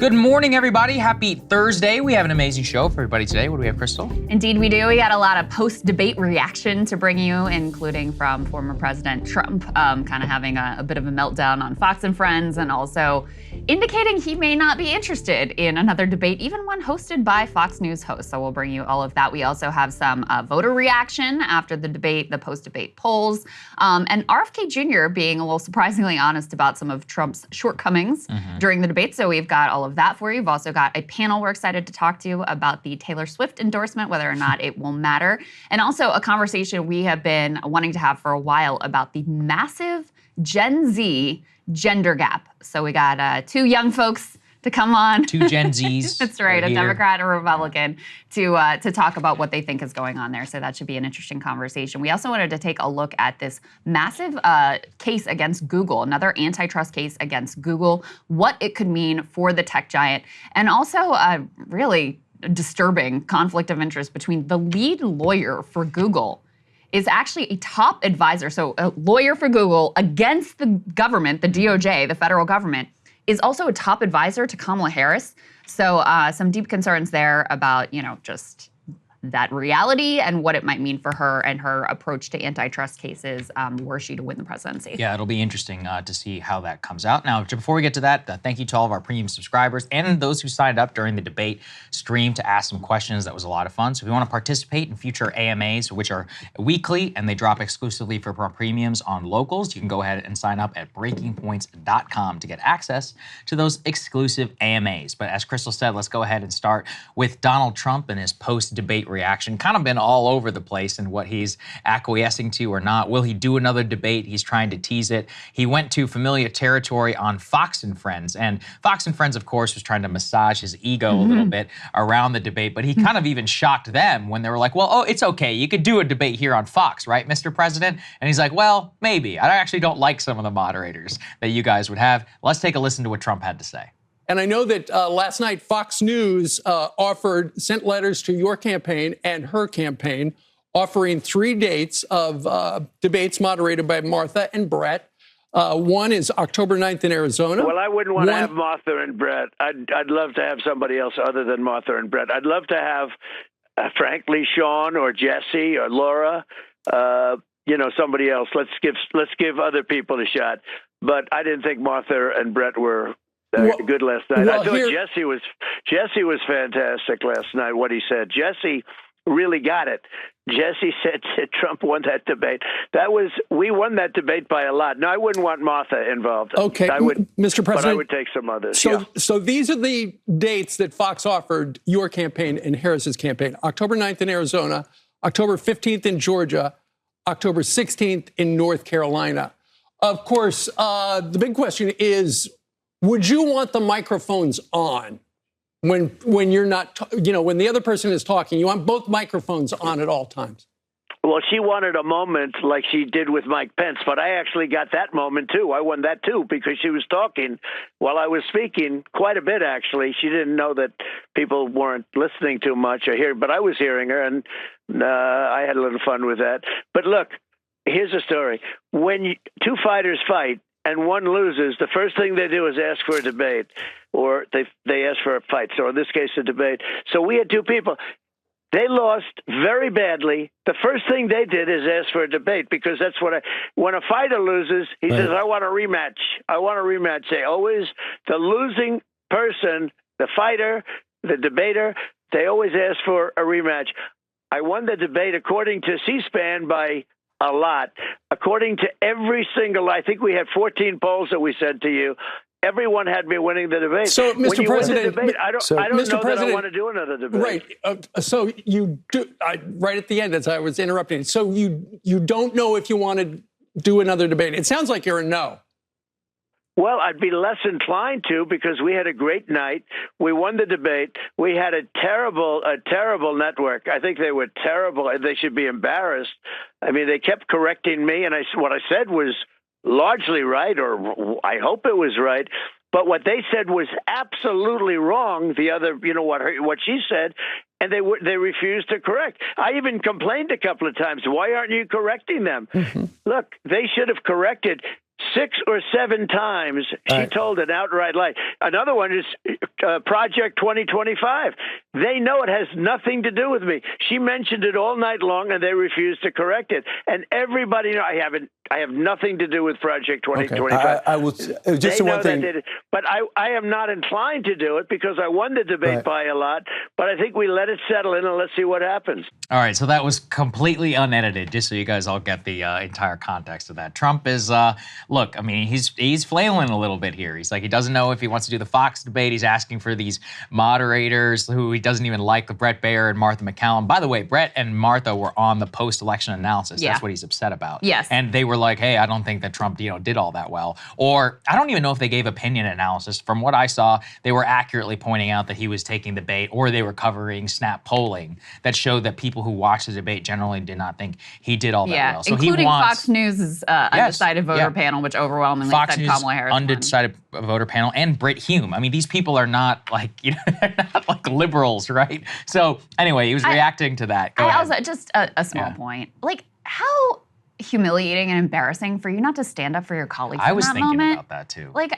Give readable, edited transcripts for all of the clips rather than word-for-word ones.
Good morning, everybody. Happy Thursday. We have an amazing show for everybody today. What do we have, Krystal? Indeed, we do. We got a lot of post-debate reaction to bring you, including from former President Trump, kind of having a bit of a meltdown on Fox and Friends, and also indicating he may not be interested in another debate, even one hosted by Fox News hosts. So we'll bring you all of that. We also have some voter reaction after the debate, the post-debate polls, and RFK Jr. being a little surprisingly honest about some of Trump's shortcomings during the debate. So we've got all of that for you. We've also got a panel we're excited to talk to you about the Taylor Swift endorsement, whether or not it will matter, and also a conversation we have been wanting to have for a while about the massive Gen Z gender gap. So we got two young folks to come on. Two Gen Zs. That's right, a Democrat and a Republican to talk about what they think is going on there. So that should be an interesting conversation. We also wanted to take a look at this massive case against Google, another antitrust case against Google, what it could mean for the tech giant, and also really disturbing conflict of interest between the lead lawyer for Google is actually a top advisor. So a lawyer for Google against the government, the DOJ, the federal government, is also a top advisor to Kamala Harris. So some deep concerns there about, just that reality and what it might mean for her and her approach to antitrust cases were she to win the presidency. Yeah, it'll be interesting to see how that comes out. Now, before we get to that, thank you to all of our premium subscribers and those who signed up during the debate stream to ask some questions. That was a lot of fun. So if you want to participate in future AMAs, which are weekly and they drop exclusively for our premiums on locals, you can go ahead and sign up at breakingpoints.com to get access to those exclusive AMAs. But as Krystal said, let's go ahead and start with Donald Trump and his post-debate reaction. Kind of been all over the place in what he's acquiescing to or not. Will he do another debate? He's trying to tease it. He went to familiar territory on Fox and Friends. And Fox and Friends, of course, was trying to massage his ego a little bit around the debate. But he kind of even shocked them when they were like, well, oh, it's okay. You could do a debate here on Fox, right, Mr. President? And he's like, well, maybe. I actually don't like some of the moderators that you guys would have. Let's take a listen to what Trump had to say. And I know that last night Fox News sent letters to your campaign and her campaign offering 3 dates of debates moderated by Martha and Brett. One is October 9th in Arizona. Well, I wouldn't want to have Martha and Brett. I'd love to have somebody else other than Martha and Brett. I'd love to have, frankly, Sean or Jesse or Laura, somebody else. Let's give other people a shot. But I didn't think Martha and Brett were good last night. I thought Jesse was fantastic last night, what he said. Jesse really got it. Jesse said Trump won that debate. We won that debate by a lot. No, I wouldn't want Martha involved. Okay, Mr. President. But I would take some others. So these are the dates that Fox offered your campaign and Harris's campaign. October 9th in Arizona, October 15th in Georgia, October 16th in North Carolina. Of course, the big question is, would you want the microphones on when you're not, when the other person is talking? You want both microphones on at all times? Well, she wanted a moment like she did with Mike Pence, but I actually got that moment too. I won that too because she was talking while I was speaking quite a bit, actually. She didn't know that people weren't listening too much or hearing, but I was hearing her, and I had a little fun with that. But look, here's a story. When two fighters fight, and one loses, the first thing they do is ask for a debate, or they ask for a fight. So in this case, a debate. So we had two people. They lost very badly. The first thing they did is ask for a debate because that's when a fighter loses, he says, I want a rematch. I want a rematch. They always, the losing person, the fighter, the debater, they always ask for a rematch. I won the debate according to C-SPAN by a lot. According to every single, I think we had 14 polls that we sent to you. Everyone had me winning the debate. So, Mr. President, I don't know that I want to do another debate. Right. So you do, right at the end, as I was interrupting. So you don't know if you want to do another debate. It sounds like you're a no. Well, I'd be less inclined to because we had a great night. We won the debate. We had a terrible network. I think they were terrible. They should be embarrassed. I mean, they kept correcting me, and what I said was largely right, or I hope it was right. But what they said was absolutely wrong. The other, what she said, and they refused to correct. I even complained a couple of times. Why aren't you correcting them? Mm-hmm. Look, they should have corrected 6 or 7 times. She told an outright lie. Another one is Project 2025. They know it has nothing to do with me. She mentioned it all night long, and they refused to correct it. And everybody know I have nothing to do with Project 2025. Okay. I will just they one know thing. that but I am not inclined to do it because I won the debate by a lot. But I think we let it settle in and let's see what happens. All right, so that was completely unedited, just so you guys all get the entire context of that. Trump is, look, I mean, he's flailing a little bit here. He's like, he doesn't know if he wants to do the Fox debate. He's asking for these moderators who he doesn't even like, Brett Baier and Martha McCallum. By the way, Brett and Martha were on the post-election analysis. Yeah. That's what he's upset about. Yes. And they were like, hey, I don't think that Trump, did all that well. Or I don't even know if they gave opinion analysis. From what I saw, they were accurately pointing out that he was taking the bait, or they were covering snap polling that showed that people who watched the debate generally did not think he did all that well. So including he wants, Fox News' undecided voter panel, which overwhelmingly Fox said News Kamala Harris won. undecided voter panel, and Brit Hume. I mean, these people are not like, they're not like liberals, right? So anyway, he was reacting to that. Go ahead. Also, just a small point. Like, how humiliating and embarrassing for you not to stand up for your colleagues I was in that thinking moment. about that too. Like,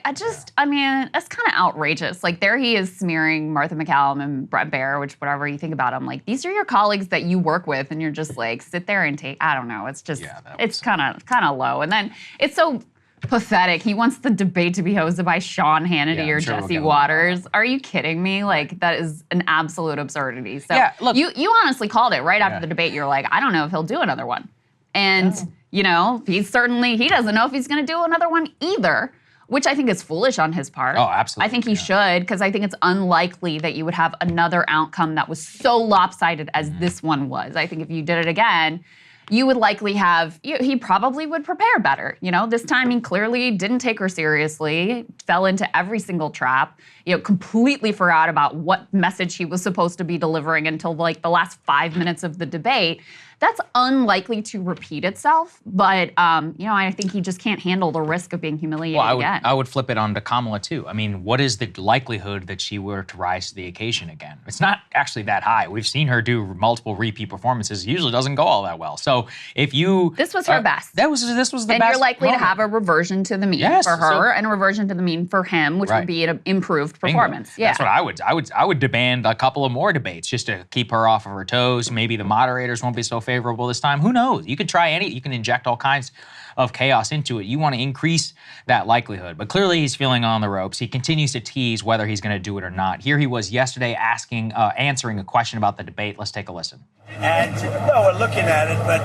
I mean, that's kind of outrageous. Like, there he is smearing Martha McCallum and Brett Baier, which whatever you think about him. Like, these are your colleagues that you work with, and you're just like, sit there and take, I don't know. It's just, it's kind of low. And then it's so pathetic. He wants the debate to be hosted by Sean Hannity or Jesse Waters. Are you kidding me? Like, that is an absolute absurdity. So look, you honestly called it right after the debate. You're like, I don't know if he'll do another one. And, he doesn't know if he's going to do another one either, which I think is foolish on his part. Oh, absolutely. I think he should, because I think it's unlikely that you would have another outcome that was so lopsided as this one was. I think if you did it again, you would likely have, he probably would prepare better. This time he clearly didn't take her seriously, fell into every single trap, completely forgot about what message he was supposed to be delivering until like the last 5 minutes of the debate. That's unlikely to repeat itself, but I think he just can't handle the risk of being humiliated again. I would flip it on to Kamala too. I mean, what is the likelihood that she were to rise to the occasion again? It's not actually that high. We've seen her do multiple repeat performances. It usually doesn't go all that well. So if you this was her best. This was the best. And you're likely to have a reversion to the mean for her and a reversion to the mean for him, which would be an improved performance. Bingo. Yeah, that's what I would demand a couple of more debates just to keep her off of her toes. Maybe the moderators won't be so favorable this time. Who knows? You could try you can inject all kinds of chaos into it. You want to increase that likelihood. But clearly he's feeling on the ropes. He continues to tease whether he's going to do it or not. Here he was yesterday answering a question about the debate. Let's take a listen. And no, we're looking at it, but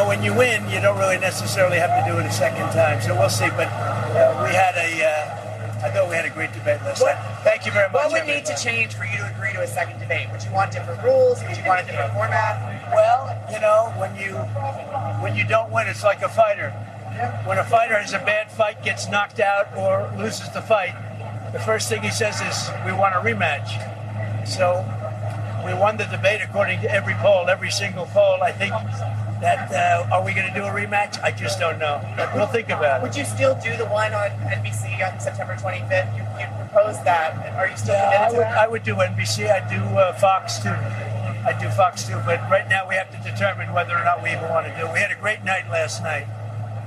when you win, you don't really necessarily have to do it a second time. So we'll see. But I thought we had a great debate last night. Thank you very much. What would need to change for you to agree to a second debate? Would you want different rules? Would you want a different format? Well, when you don't win, it's like a fighter. When a fighter has a bad fight, gets knocked out, or loses the fight, the first thing he says is, we want a rematch. So we won the debate according to every poll, every single poll. I think that, are we going to do a rematch? I just don't know. But we'll think about it. Would you still do the one on NBC on September 25th? You proposed that. Are you still committed to that? I would do NBC. I'd do Fox too. But right now we have to determine whether or not we even want to do it. We had a great night last night.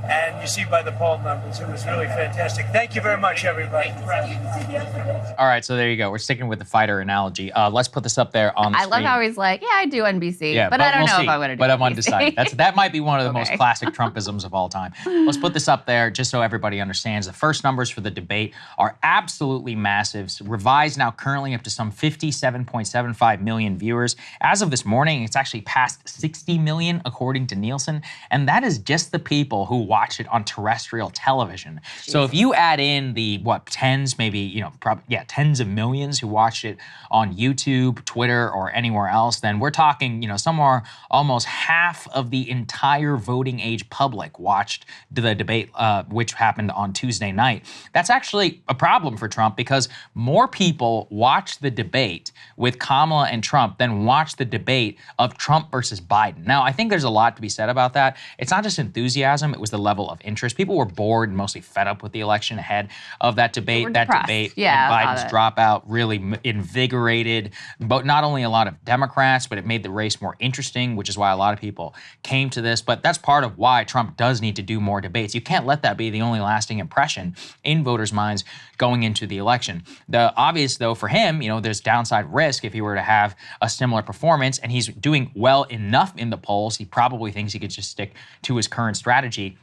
And you see by the poll numbers, it was really fantastic. Thank you very much, everybody. All right, so there you go. We're sticking with the fighter analogy. Let's put this up there on the screen. I love how he's like, I do NBC, but I don't know if I'm going to do But I'm NBC. undecided. That might be one of the most classic Trumpisms of all time. Let's put this up there just so everybody understands. The first numbers for the debate are absolutely massive. Revised now currently up to some 57.75 million viewers. As of this morning, it's actually past 60 million according to Nielsen. And that is just the people who watch it on terrestrial television. Jesus. So if you add in the tens, maybe tens of millions who watched it on YouTube, Twitter, or anywhere else, then we're talking somewhere almost half of the entire voting age public watched the debate, which happened on Tuesday night. That's actually a problem for Trump because more people watched the debate with Kamala and Trump than watched the debate of Trump versus Biden. Now, I think there's a lot to be said about that. It's not just enthusiasm, it was the level of interest. People were bored and mostly fed up with the election ahead of that debate. That depressed. debate, Yeah, and Biden's about dropout really invigorated, but not only a lot of Democrats, but it made the race more interesting, which is why a lot of people came to this. But that's part of why Trump does need to do more debates. You can't let that be the only lasting impression in voters' minds going into the election. The obvious, though, for him, there's downside risk if he were to have a similar performance, and he's doing well enough in the polls. He probably thinks he could just stick to his current strategy.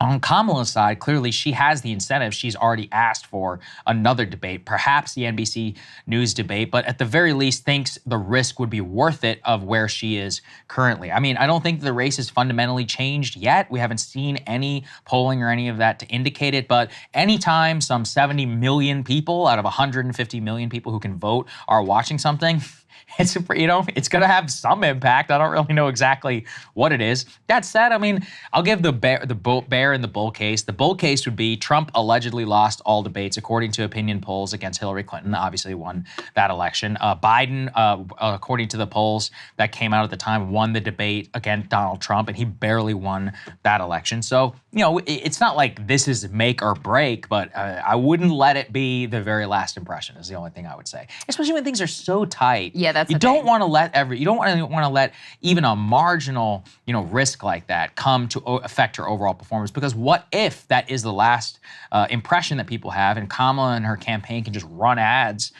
On Kamala's side, clearly she has the incentive. She's already asked for another debate, perhaps the NBC News debate, but at the very least thinks the risk would be worth it of where she is currently. I mean, I don't think the race has fundamentally changed yet. We haven't seen any polling or any of that to indicate it, but anytime some 70 million people out of 150 million people who can vote are watching something, it's going to have some impact. I don't really know exactly what it is. That said, I mean, I'll give the bear and the bull case. The bull case would be Trump allegedly lost all debates according to opinion polls against Hillary Clinton. Obviously won that election. Biden, according to the polls that came out at the time, won the debate against Donald Trump, and he barely won that election. So, it's not like this is make or break, but I wouldn't let it be the very last impression is the only thing I would say, especially when things are so tight. Yeah, that's you don't want to let even a marginal, risk like that come to affect your overall performance. Because what if that is the last impression that people have, and Kamala and her campaign can just run ads,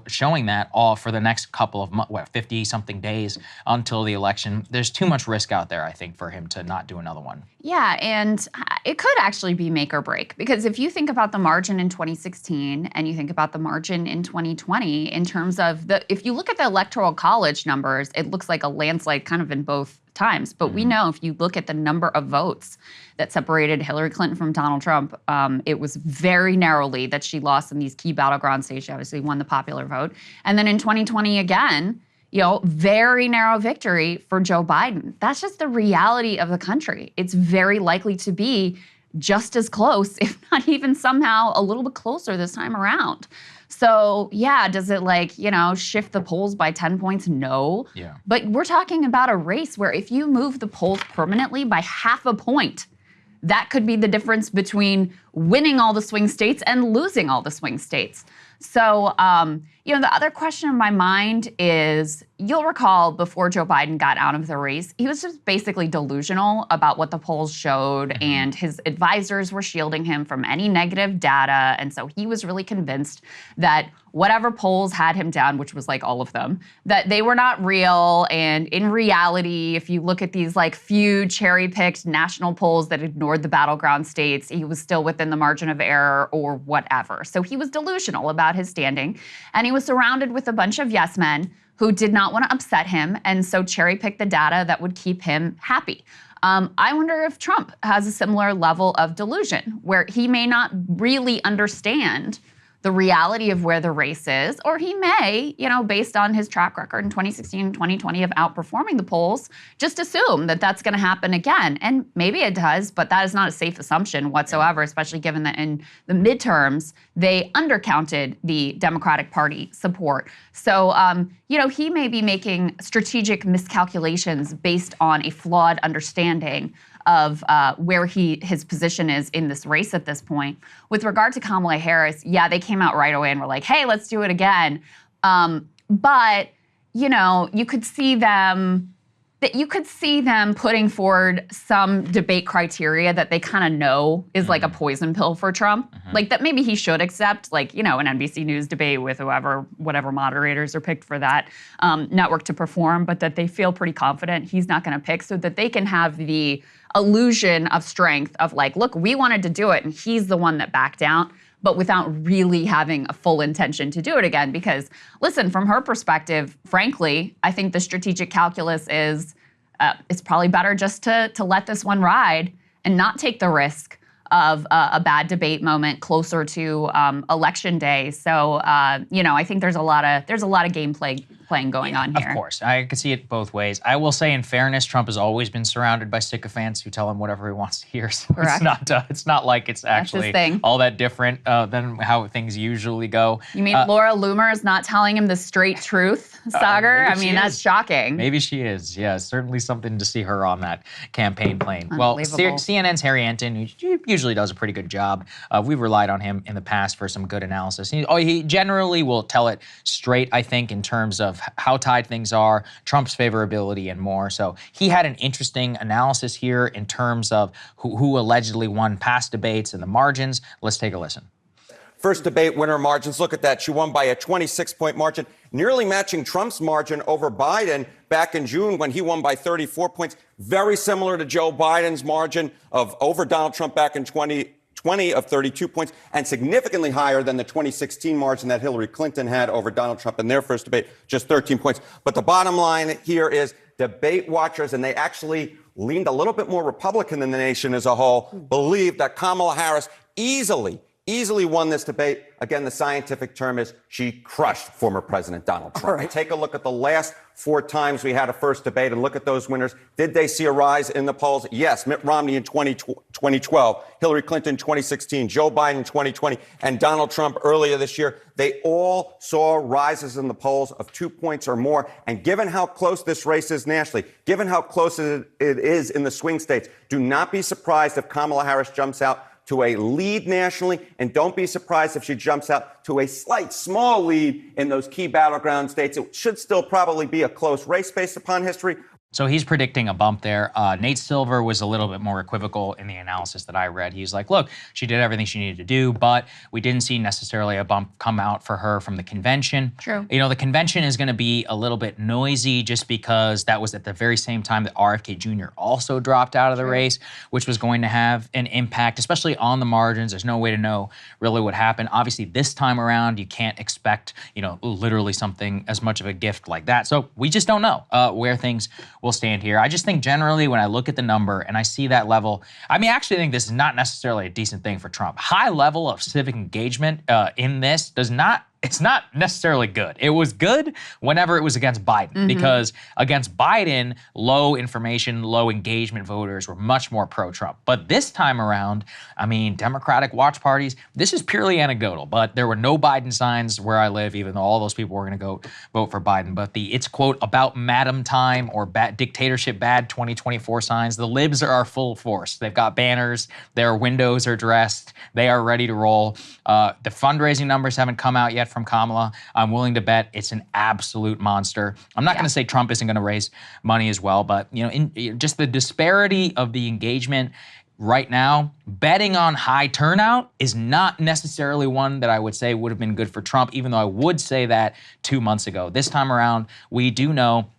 showing that all for the next couple of 50-something days until the election. There's too much risk out there, I think, for him to not do another one. Yeah, and it could actually be make or break, because if you think about the margin in 2016 and you think about the margin in 2020 in terms of if you look at the Electoral College numbers, it looks like a landslide kind of in both times. But we know if you look at the number of votes that separated Hillary Clinton from Donald Trump, it was very narrowly that she lost in these key battleground states. She obviously won the popular vote. And then in 2020 again, very narrow victory for Joe Biden. That's just the reality of the country. It's very likely to be just as close, if not even somehow a little bit closer this time around. So yeah, does it shift the polls by 10 points? No. Yeah. But we're talking about a race where if you move the polls permanently by half a point, that could be the difference between winning all the swing states and losing all the swing states. So, the other question in my mind is, you'll recall before Joe Biden got out of the race, he was just basically delusional about what the polls showed, and his advisors were shielding him from any negative data. And so he was really convinced that whatever polls had him down, which was like all of them, that they were not real. And in reality, if you look at these few cherry-picked national polls that ignored the battleground states, he was still within the margin of error or whatever. So he was delusional about his standing, and he was surrounded with a bunch of yes men who did not want to upset him, and so cherry-picked the data that would keep him happy. I wonder if Trump has a similar level of delusion, where he may not really understand the reality of where the race is, or he may, based on his track record in 2016 and 2020 of outperforming the polls, just assume that that's going to happen again. And maybe it does, but that is not a safe assumption whatsoever, especially given that in the midterms, they undercounted the Democratic Party support. So, he may be making strategic miscalculations based on a flawed understanding of where his position is in this race at this point. With regard to Kamala Harris, yeah, they came out right away and were like, hey, let's do it again. But, you could see them putting forward some debate criteria that they kind of know is like a poison pill for Trump. Like that maybe he should accept, an NBC News debate with whatever moderators are picked for that network to perform, but that they feel pretty confident he's not going to pick, so that they can have the illusion of strength of look, we wanted to do it and he's the one that backed down, but without really having a full intention to do it again. Because listen, from her perspective, frankly, I think the strategic calculus is it's probably better just to let this one ride and not take the risk of a bad debate moment closer to election day. So I think there's a lot of gameplay playing going on here. Of course, I could see it both ways. I will say, in fairness, Trump has always been surrounded by sycophants who tell him whatever he wants to hear. So Correct. it's not like it's actually all that different than how things usually go. You mean Laura Loomer is not telling him the straight truth, Saagar? I mean, that's shocking. Maybe she is. Yeah, certainly something to see her on that campaign plane. Well, CNN's Harry Enton, who usually does a pretty good job. We've relied on him in the past for some good analysis. He generally will tell it straight, I think, in terms of how tied things are, Trump's favorability, and more. So he had an interesting analysis here in terms of who allegedly won past debates and the margins. Let's take a listen. First debate winner margins. Look at that. She won by a 26-point margin, nearly matching Trump's margin over Biden back in June when he won by 34 points. Very similar to Joe Biden's margin over Donald Trump back in 2020 of 32 points, and significantly higher than the 2016 margin that Hillary Clinton had over Donald Trump in their first debate, just 13 points. But the bottom line here is debate watchers, and they actually leaned a little bit more Republican than the nation as a whole, believe that Kamala Harris easily won this debate. Again, the scientific term is she crushed former President Donald Trump. Right. Take a look at the last 4 times we had a first debate and look at those winners. Did they see a rise in the polls? Yes. Mitt Romney in 2012, Hillary Clinton 2016, Joe Biden 2020, and Donald Trump earlier this year. They all saw rises in the polls of 2 points or more. And given how close this race is nationally, given how close it is in the swing states, do not be surprised if Kamala Harris jumps out to a lead nationally, and don't be surprised if she jumps out to a slight, small lead in those key battleground states. It should still probably be a close race based upon history. So he's predicting a bump there. Nate Silver was a little bit more equivocal in the analysis that I read. He's like, look, she did everything she needed to do, but we didn't see necessarily a bump come out for her from the convention. True. The convention is going to be a little bit noisy just because that was at the very same time that RFK Jr. also dropped out of the race, which was going to have an impact, especially on the margins. There's no way to know really what happened. Obviously, this time around, you can't expect, literally something as much of a gift like that. So we just don't know where things will stand here. I just think generally when I look at the number and I see that level, I actually think this is not necessarily a decent thing for Trump. High level of civic engagement in this it's not necessarily good. It was good whenever it was against Biden, because against Biden, low information, low engagement voters were much more pro-Trump. But this time around, Democratic watch parties, this is purely anecdotal, but there were no Biden signs where I live, even though all those people were going to go vote for Biden. But it's quote, about madam time or dictatorship bad 2024 signs, the libs are full force. They've got banners, their windows are dressed, they are ready to roll. The fundraising numbers haven't come out yet from Kamala. I'm willing to bet it's an absolute monster. I'm not going to say Trump isn't going to raise money as well, but just the disparity of the engagement right now, betting on high turnout is not necessarily one that I would say would have been good for Trump, even though I would say that 2 months ago. This time around, we do know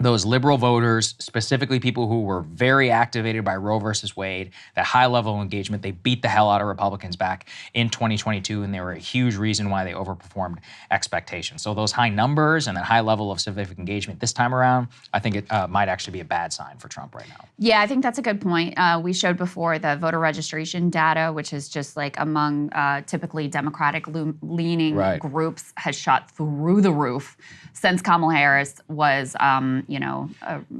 those liberal voters, specifically people who were very activated by Roe versus Wade, that high level of engagement, they beat the hell out of Republicans back in 2022, and they were a huge reason why they overperformed expectations. So those high numbers and that high level of civic engagement this time around, I think it might actually be a bad sign for Trump right now. Yeah, I think that's a good point. We showed before the voter registration data, which is just like among typically Democratic-leaning groups, has shot through the roof since Kamala Harris was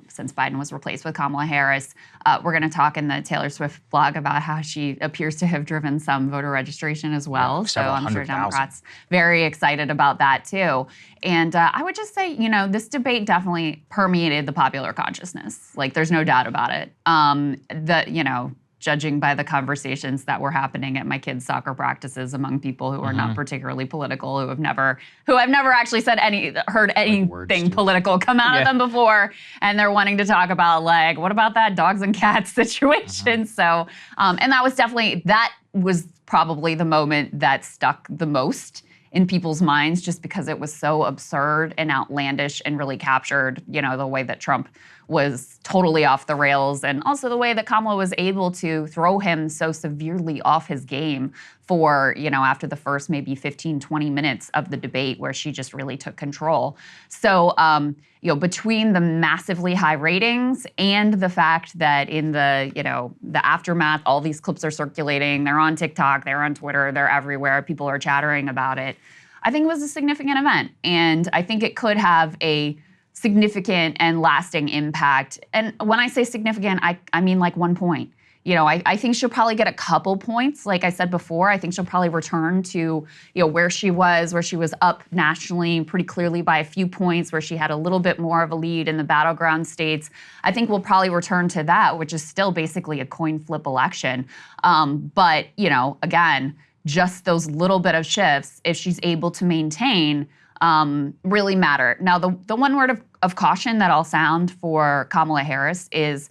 since Biden was replaced with Kamala Harris. We're going to talk in the Taylor Swift blog about how she appears to have driven some voter registration as well. So I'm sure Democrats very excited about that too. And I would just say, this debate definitely permeated the popular consciousness. Like, there's no doubt about it. Judging by the conversations that were happening at my kids' soccer practices among people who are not particularly political, who have never actually heard anything political come out of them before, and they're wanting to talk about, like, what about that dogs and cats situation? So, and that was probably the moment that stuck the most in people's minds, just because it was so absurd and outlandish and really captured, the way that Trump was totally off the rails, and also the way that Kamala was able to throw him so severely off his game for, after the first maybe 15, 20 minutes of the debate where she just really took control. So, between the massively high ratings and the fact that in the, the aftermath, all these clips are circulating, they're on TikTok, they're on Twitter, they're everywhere, people are chattering about it. I think it was a significant event. And I think it could have a significant and lasting impact. And when I say significant, I mean like 1 point. I think she'll probably get a couple points. Like I said before, I think she'll probably return to, where she was up nationally pretty clearly by a few points, where she had a little bit more of a lead in the battleground states. I think we'll probably return to that, which is still basically a coin flip election. But, again, just those little bit of shifts, if she's able to maintain, really matter. Now, the one word of caution that I'll sound for Kamala Harris is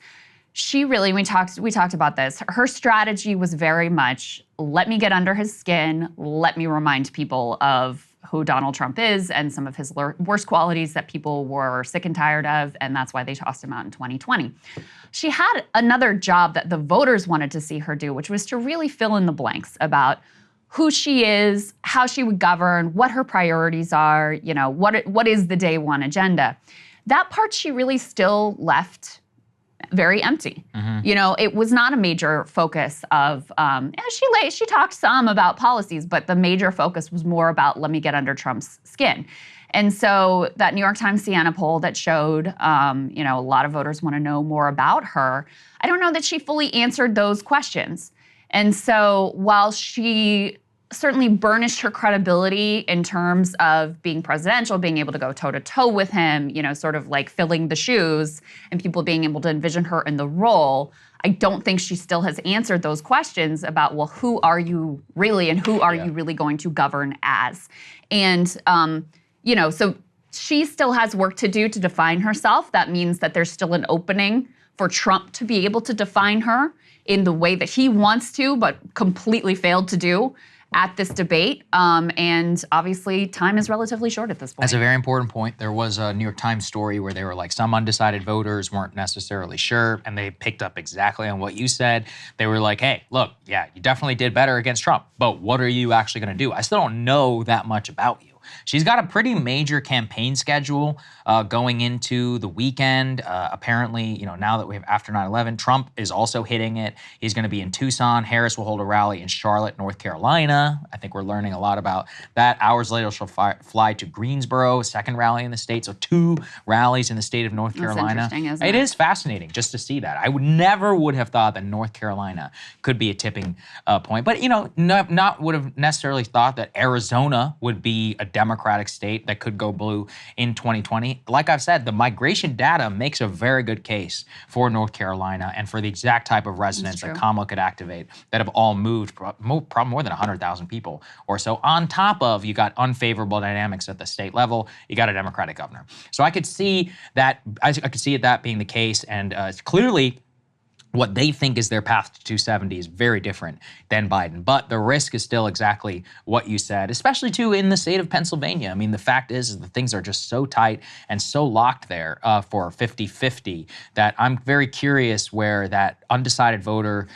she really, we talked about this, her strategy was very much, let me get under his skin, let me remind people of who Donald Trump is and some of his worst qualities that people were sick and tired of, and that's why they tossed him out in 2020. She had another job that the voters wanted to see her do, which was to really fill in the blanks about who she is, how she would govern, what her priorities are, what is the day one agenda. That part she really still left very empty. It was not a major focus of, she talked some about policies, but the major focus was more about, let me get under Trump's skin. And so that New York Times Siena poll that showed, a lot of voters want to know more about her, I don't know that she fully answered those questions. And so while she certainly burnished her credibility in terms of being presidential, being able to go toe-to-toe with him, sort of like filling the shoes and people being able to envision her in the role, I don't think she still has answered those questions about, well, who are you really and who are you really going to govern as? And, so she still has work to do to define herself. That means that there's still an opening for Trump to be able to define her in the way that he wants to, but completely failed to do at this debate. And obviously, time is relatively short at this point. That's a very important point. There was a New York Times story where they were like, some undecided voters weren't necessarily sure, and they picked up exactly on what you said. They were like, hey, look, yeah, you definitely did better against Trump, but what are you actually going to do? I still don't know that much about you. She's got a pretty major campaign schedule going into the weekend. Apparently, now that we have after 9/11, Trump is also hitting it. He's going to be in Tucson. Harris will hold a rally in Charlotte, North Carolina. I think we're learning a lot about that. Hours later, she'll fly to Greensboro, second rally in the state. So 2 rallies in the state of North Carolina. That's interesting, isn't it? It is fascinating just to see that. I never would have thought that North Carolina could be a tipping point. But, not would have necessarily thought that Arizona would be a Democratic state that could go blue in 2020. Like I've said, the migration data makes a very good case for North Carolina and for the exact type of residents that Kamala could activate that have all moved, probably more than 100,000 people or so. On top of, you got unfavorable dynamics at the state level, you got a Democratic governor. So I could see that, that being the case, and clearly what they think is their path to 270 is very different than Biden. But the risk is still exactly what you said, especially too in the state of Pennsylvania. I mean, the fact is that things are just so tight and so locked there for 50-50 that I'm very curious where that undecided voter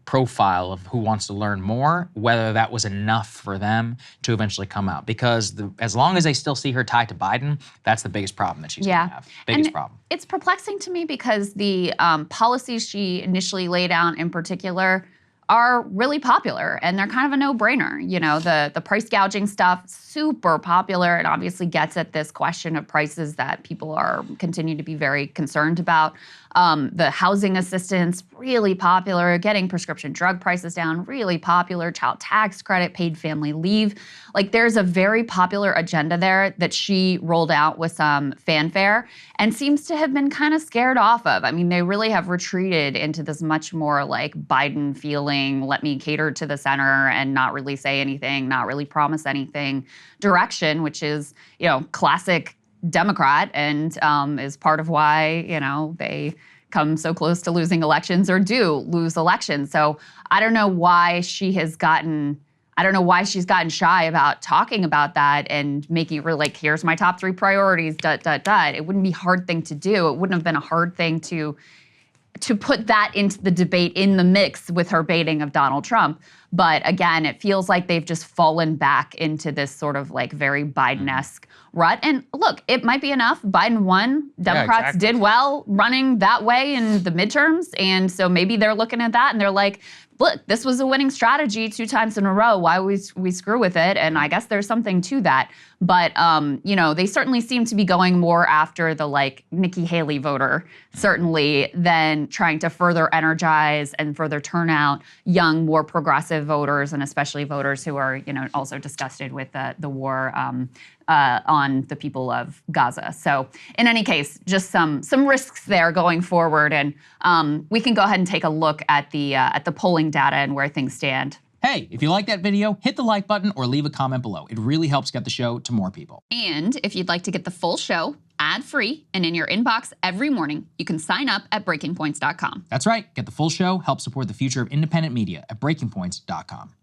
profile of who wants to learn more, whether that was enough for them to eventually come out. Because as long as they still see her tied to Biden, that's the biggest problem that she's going to have. Biggest problem. It's perplexing to me because the policies she initially laid out in particular are really popular and they're kind of a no-brainer. The price gouging stuff, super popular, and obviously gets at this question of prices that people continue to be very concerned about. The housing assistance, really popular. Getting prescription drug prices down, really popular. Child tax credit, paid family leave. Like, there's a very popular agenda there that she rolled out with some fanfare and seems to have been kind of scared off of. I mean, they really have retreated into this much more like Biden feeling, let me cater to the center and not really say anything, not really promise anything direction, which is, classic Democrat and is part of why, they come so close to losing elections or do lose elections. So I don't know why she's gotten shy about talking about that and making it really like, here's my top 3 priorities, ... It wouldn't be a hard thing to do. It wouldn't have been a hard thing to put that into the debate in the mix with her baiting of Donald Trump. But again, it feels like they've just fallen back into this sort of like very Biden-esque rut. And look, it might be enough. Biden won. Democrats did well running that way in the midterms. And so maybe they're looking at that and they're like, look, this was a winning strategy 2 times in a row. Why we screw with it? And I guess there's something to that. But, you know, they certainly seem to be going more after the, like, Nikki Haley voter, certainly, than trying to further energize and further turn out young, more progressive voters, and especially voters who are, you know, also disgusted with the war on the people of Gaza. So in any case, just some risks there going forward. And we can go ahead and take a look at the polling data and where things stand. Hey, if you like that video, hit the like button or leave a comment below. It really helps get the show to more people. And if you'd like to get the full show ad-free and in your inbox every morning, you can sign up at breakingpoints.com. That's right. Get the full show, help support the future of independent media at breakingpoints.com.